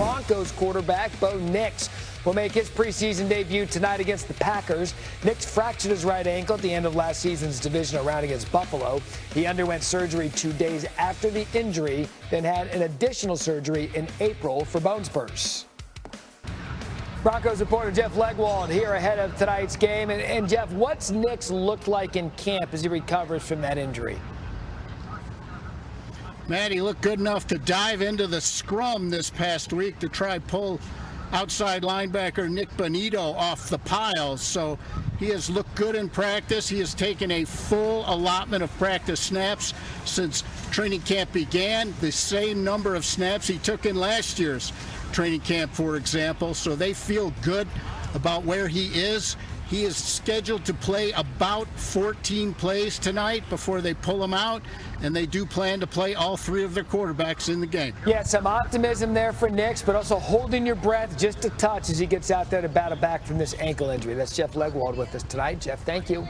Broncos quarterback Bo Nix will make his preseason debut tonight against the Packers. Nix fractured his right ankle at the end of last season's divisional round against Buffalo. He underwent surgery 2 days after the injury, then had an additional surgery in April for bone spurs. Broncos reporter Jeff Legwold here ahead of tonight's game. And Jeff, what's Nix looked like in camp as he recovers from that injury? Matt, he looked good enough to dive into the scrum this past week to try pull outside linebacker Nick Bonito off the pile. So he has looked good in practice. He has taken a full allotment of practice snaps since training camp began, the same number of snaps he took in last year's training camp, for example. So they feel good about where he is. He is scheduled to play about 14 plays tonight before they pull him out, and they do plan to play all 3 of their quarterbacks in the game. Yeah, some optimism there for Nix, but also holding your breath just a touch as he gets out there to battle back from this ankle injury. That's Jeff Legwold with us tonight. Jeff, thank you.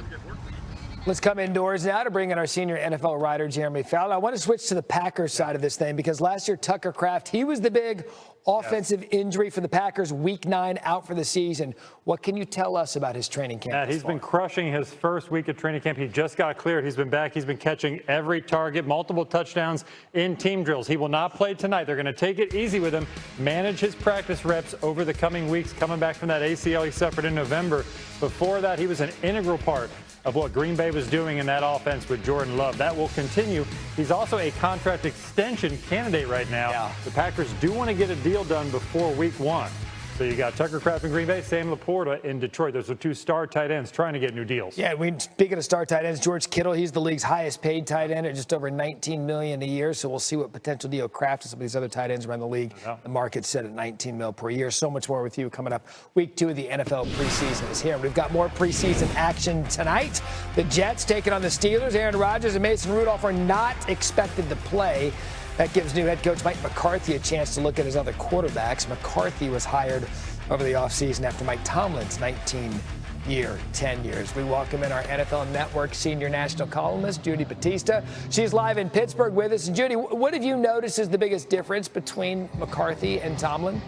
Let's come indoors now to bring in our senior NFL writer, Jeremy Fowler. I want to switch to the Packers side of this thing because last year, Tucker Kraft, he was the big offensive injury for the Packers, week 9 out for the season. What can you tell us about his training camp? Matt, he's been crushing his first week of training camp. He just got cleared. He's been back. He's been catching every target, multiple touchdowns in team drills. He will not play tonight. They're going to take it easy with him, manage his practice reps over the coming weeks, coming back from that ACL he suffered in November. Before that, he was an integral part of what Green Bay was doing in that offense with Jordan Love. That will continue. He's also a contract extension candidate right now. Yeah. The Packers do want to get a deal done before week 1. So you got Tucker Kraft in Green Bay, Sam Laporta in Detroit. Those are 2 star tight ends trying to get new deals. Yeah, speaking of star tight ends, George Kittle, he's the league's highest paid tight end at just over $19 million a year. So we'll see what potential deal Kraft and some of these other tight ends around the league. The market's set at $19 million per year. So much more with you coming up. Week 2 of the NFL preseason is here. We've got more preseason action tonight. The Jets taking on the Steelers. Aaron Rodgers and Mason Rudolph are not expected to play. That gives new head coach Mike McCarthy a chance to look at his other quarterbacks. McCarthy was hired over the offseason after Mike Tomlin's 19-year tenure. We welcome in our NFL Network senior national columnist, Judy Batista. She's live in Pittsburgh with us. And Judy, what have you noticed is the biggest difference between McCarthy and Tomlin?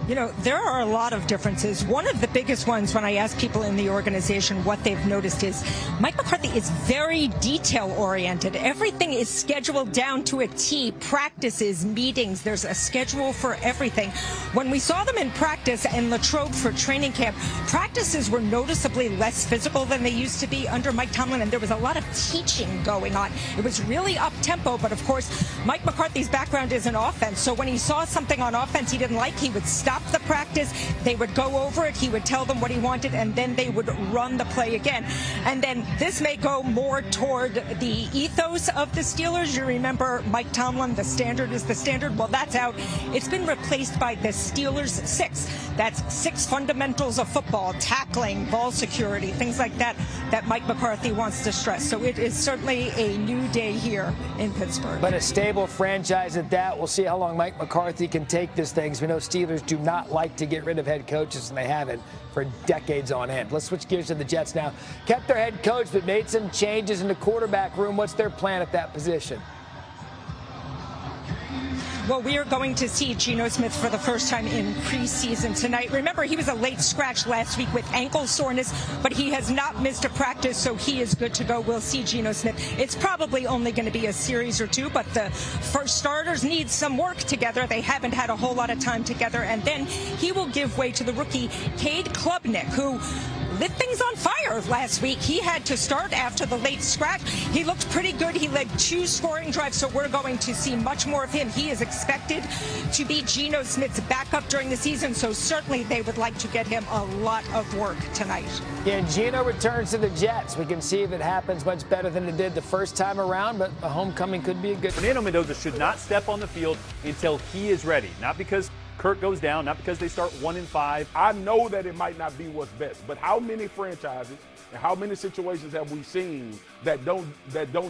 You know, there are a lot of differences. One of the biggest ones when I ask people in the organization what they've noticed is Mike McCarthy is very detail-oriented. Everything is scheduled down to a T. Practices, meetings, there's a schedule for everything. When we saw them in practice in Latrobe for training camp, practices were noticeably less physical than they used to be under Mike Tomlin, and there was a lot of teaching going on. It was really up-tempo, but of course, Mike McCarthy's background is in offense, so when he saw something on offense he didn't like, he would stop the practice, they would go over it, he would tell them what he wanted, and then they would run the play again. And then this may go more toward the ethos of the Steelers. You remember Mike Tomlin, the standard is the standard. Well, that's out. It's been replaced by the Steelers 6. That's 6 fundamentals of football, tackling, ball security, things like that, that Mike McCarthy wants to stress. So it is certainly a new day here in Pittsburgh. But a stable franchise at that. We'll see how long Mike McCarthy can take this thing. We know Steelers do not like to get rid of head coaches, and they haven't for decades on end. Let's switch gears to the Jets now. Kept their head coach, but made some changes in the quarterback room. What's their plan at that position? Well, we are going to see Geno Smith for the first time in preseason tonight. Remember, he was a late scratch last week with ankle soreness, but he has not missed a practice, so he is good to go. We'll see Geno Smith. It's probably only going to be a series or 2, but the first starters need some work together. They haven't had a whole lot of time together, and then he will give way to the rookie, Cade Klubnik, who lit things on fire last week. He had to start after the late scratch. He looked pretty good. He led 2 scoring drives, so we're going to see much more of him. He is expected to be Geno Smith's backup during the season, so certainly they would like to get him a lot of work tonight. Yeah, and Geno returns to the Jets. We can see if it happens much better than it did the first time around, but a homecoming could be a good. Fernando Mendoza should not step on the field until he is ready, not because Kirk goes down, not because they start 1-5. I know that it might not be what's best, but how many franchises and how many situations have we seen that don't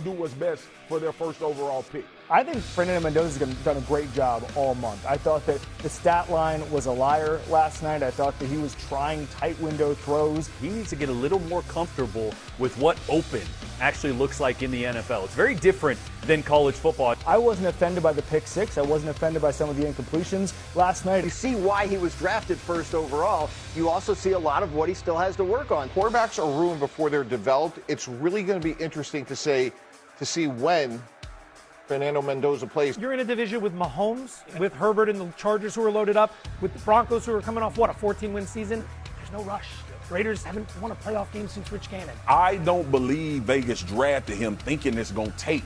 do what's best for their first overall pick? I think Fernando Mendoza has done a great job all month. I thought that the stat line was a liar last night. I thought that he was trying tight window throws. He needs to get a little more comfortable with what open actually looks like in the NFL. It's very different than college football. I wasn't offended by the pick six. I wasn't offended by some of the incompletions last night. You see why he was drafted first overall. You also see a lot of what he still has to work on. Quarterbacks are ruined before they're developed. It's really going to be interesting to see when Fernando Mendoza plays. You're in a division with Mahomes, with Herbert and the Chargers who are loaded up, with the Broncos who are coming off, a 14-win season. There's no rush. Raiders haven't won a playoff game since Rich Gannon. I don't believe Vegas drafted him thinking it's going to take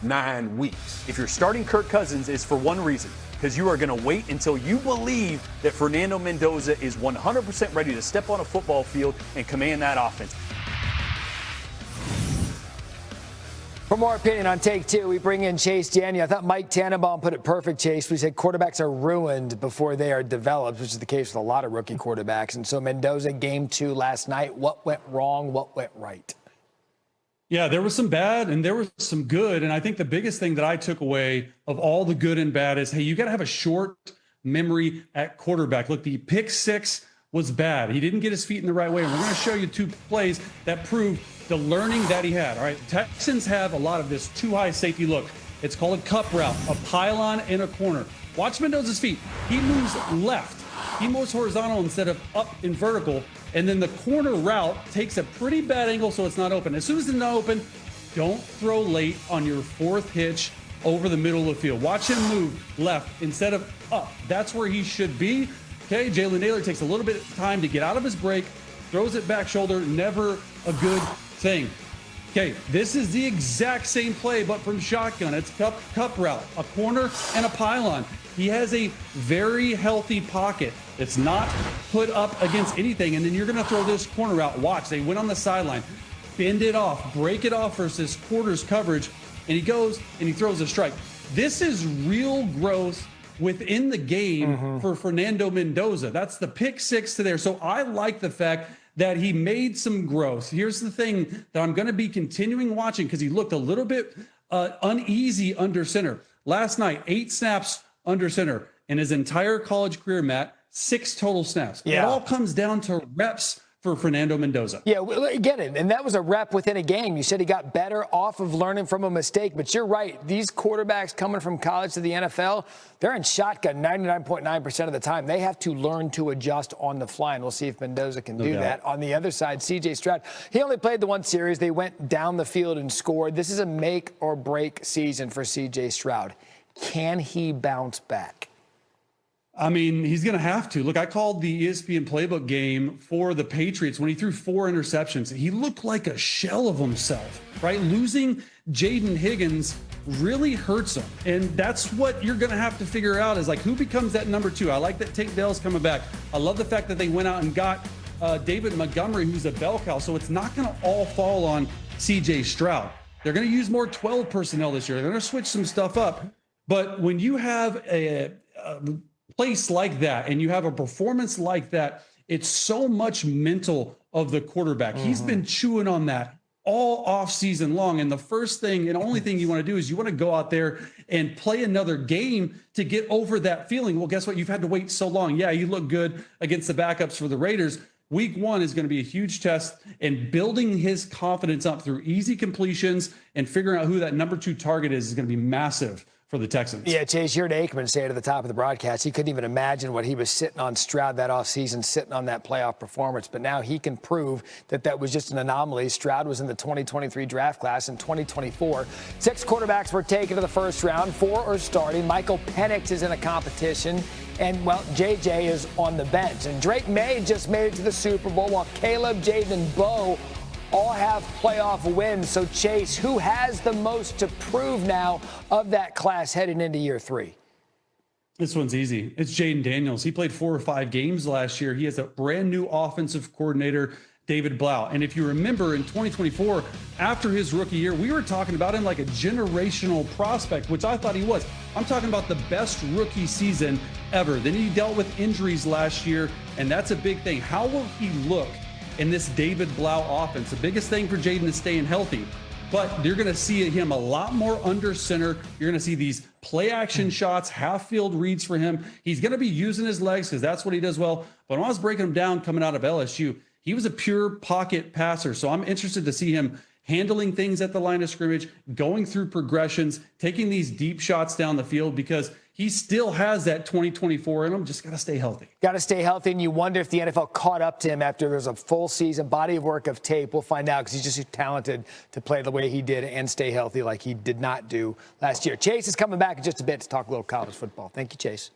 9 weeks. If you're starting Kirk Cousins, it's for one reason, because you are going to wait until you believe that Fernando Mendoza is 100% ready to step on a football field and command that offense. For more opinion on Take Two, we bring in Chase Daniel. I thought Mike Tannenbaum put it perfect, Chase. We said quarterbacks are ruined before they are developed, which is the case with a lot of rookie quarterbacks. And so Mendoza, game 2 last night, what went wrong? What went right? Yeah, there was some bad and there was some good. And I think the biggest thing that I took away of all the good and bad is, hey, you got to have a short memory at quarterback. Look, the pick 6 was bad. He didn't get his feet in the right way. And we're going to show you 2 plays that prove the learning that he had. All right, Texans have a lot of this too high safety look. It's called a cup route, a pylon in a corner. Watch Mendoza's feet. He moves left. He moves horizontal instead of up and vertical. And then the corner route takes a pretty bad angle so it's not open. As soon as it's not open, don't throw late on your 4th hitch over the middle of the field. Watch him move left instead of up. That's where he should be. Okay, Jalen Naylor takes a little bit of time to get out of his break, throws it back shoulder, never a good thing. Okay, this is the exact same play, but from shotgun. It's cup route, a corner and a pylon. He has a very healthy pocket. It's not put up against anything, and then you're going to throw this corner route. Watch, they went on the sideline, bend it off, break it off versus quarters coverage, and he goes and he throws a strike. This is real growth within the game for Fernando Mendoza. That's the pick 6 to there. So I like the fact that he made some growth. Here's the thing that I'm going to be continuing watching because he looked a little bit uneasy under center. Last night, 8 snaps under center. In his entire college career, Matt, 6 total snaps. Yeah. It all comes down to reps for Fernando Mendoza. Yeah, we get it. And that was a rep within a game. You said he got better off of learning from a mistake. But you're right. These quarterbacks coming from college to the NFL, they're in shotgun 99.9% of the time. They have to learn to adjust on the fly. And we'll see if Mendoza can do that. On the other side, C.J. Stroud, he only played the 1 series. They went down the field and scored. This is a make or break season for C.J. Stroud. Can he bounce back? I mean, he's going to have to. Look, I called the ESPN playbook game for the Patriots when he threw 4 interceptions. He looked like a shell of himself, right? Losing Jaden Higgins really hurts him. And that's what you're going to have to figure out is like who becomes that number 2. I like that Tank Dell's coming back. I love the fact that they went out and got David Montgomery, who's a bell cow. So it's not going to all fall on CJ Stroud. They're going to use more 12 personnel this year. They're going to switch some stuff up. But when you have a place like that and you have a performance like that, it's so much mental of the quarterback. He's been chewing on that all off season long. And the first thing and only thing you want to do is you want to go out there and play another game to get over that feeling. Well, guess what? You've had to wait so long. Yeah, you look good against the backups for the Raiders. Week 1 is going to be a huge test, and building his confidence up through easy completions and figuring out who that number 2 target is going to be massive for the Texans. Yeah, Chase, you heard Aikman say it at the top of the broadcast. He couldn't even imagine what he was sitting on Stroud that offseason, sitting on that playoff performance. But now he can prove that that was just an anomaly. Stroud was in the 2023 draft class in 2024. 6 quarterbacks were taken to the first round. 4 are starting. Michael Penix is in a competition. And, well, J.J. is on the bench. And Drake May just made it to the Super Bowl, while Caleb, Jaden, and Bo all have playoff wins. So, Chase, who has the most to prove now of that class heading into year 3? This one's easy. It's Jaden Daniels. He played 4 or 5 games last year. He has a brand new offensive coordinator, David Blau. And if you remember in 2024, after his rookie year, we were talking about him like a generational prospect, which I thought he was. I'm talking about the best rookie season ever. Then he dealt with injuries last year, and that's a big thing. How will he look in this David Blau offense? The biggest thing for Jaden is staying healthy. but you're going to see him a lot more under center. You're going to see these play action shots, half field reads for him. He's going to be using his legs because that's what he does well. But when I was breaking him down coming out of LSU, he was a pure pocket passer. So I'm interested to see him handling things at the line of scrimmage, going through progressions, taking these deep shots down the field, because he still has that 2024 in him. Just got to stay healthy. Got to stay healthy, and you wonder if the NFL caught up to him after there's a full season body of work of tape. We'll find out, because he's just too talented to play the way he did and stay healthy like he did not do last year. Chase is coming back in just a bit to talk a little college football. Thank you, Chase.